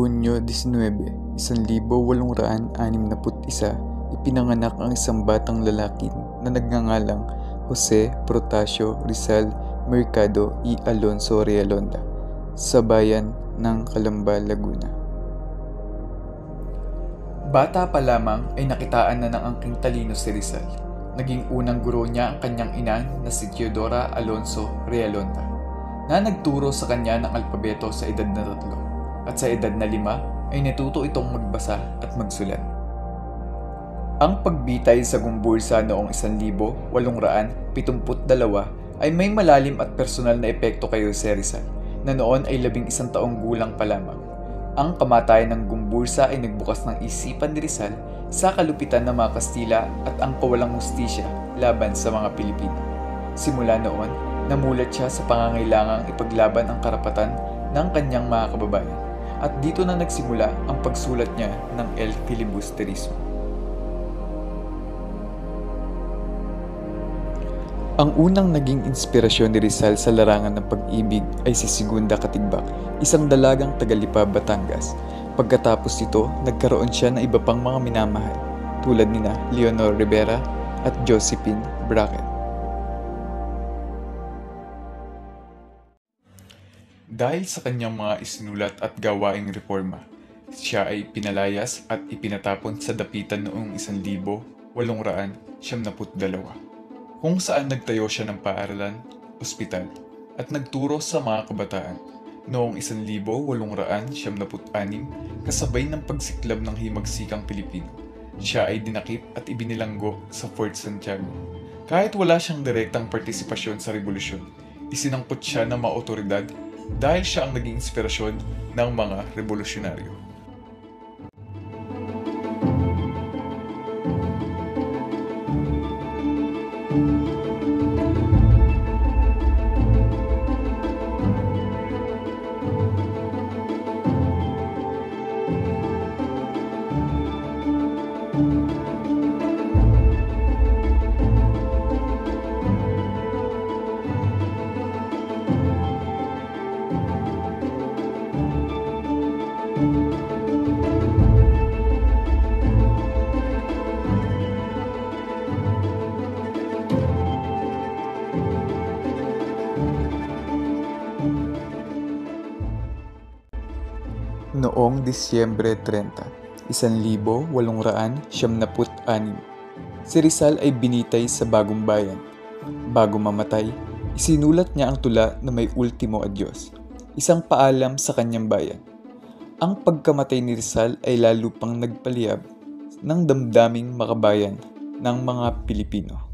Hunyo 19, 1861, ipinanganak ang isang batang lalaki na nagngangalang Jose Protasio Rizal Mercado y Alonso Realonda sa bayan ng Calamba, Laguna. Bata pa lamang ay nakitaan na ng angking talino si Rizal. Naging unang guro niya ang kanyang ina na si Teodora Alonso Realonda, na nagturo sa kanya ng alpabeto sa edad na 3 at sa edad na 5 ay natuto itong magbasa at magsulat. Ang pagbitay sa Gumbursa noong 1872 ay may malalim at personal na epekto kay Jose Rizal na noon ay 11 taong gulang pa lamang. Ang kamatayan ng Gumbursa ay nagbukas ng isipan ni Rizal sa kalupitan ng mga Kastila at ang kawalang hustisya laban sa mga Pilipino. Simula noon, namulat siya sa pangangailangang ipaglaban ang karapatan ng kanyang mga kababayan at dito na nagsimula ang pagsulat niya ng El Filibusterismo. Ang unang naging inspirasyon ni Rizal sa larangan ng pag-ibig ay si Segunda Katigbak, isang dalagang taga-Lipa, Batangas. Pagkatapos nito, nagkaroon siya ng iba pang mga minamahal, tulad nina Leonor Rivera at Josephine Bracken. Dahil sa kanyang mga isinulat at gawaing reforma, siya ay pinalayas at ipinatapon sa dapitan noong 1872, kung saan nagtayo siya ng paaralan, ospital, at nagturo sa mga kabataan. Noong 1876, kasabay ng pagsiklab ng himagsikang Pilipino, siya ay dinakip at ibinilanggo sa Fort Santiago. Kahit wala siyang direktang partisipasyon sa revolusyon, isinangkot siya ng mga otoridad dahil siya ang naging inspirasyon ng mga revolusyonaryo. Noong Disyembre 30, 1876, si Rizal ay binitay sa Bagong Bayan. Bago mamatay, isinulat niya ang tula na may ultimo adyos, isang paalam sa kanyang bayan. Ang pagkamatay ni Rizal ay lalo pang nagpaliyab ng damdaming makabayan ng mga Pilipino.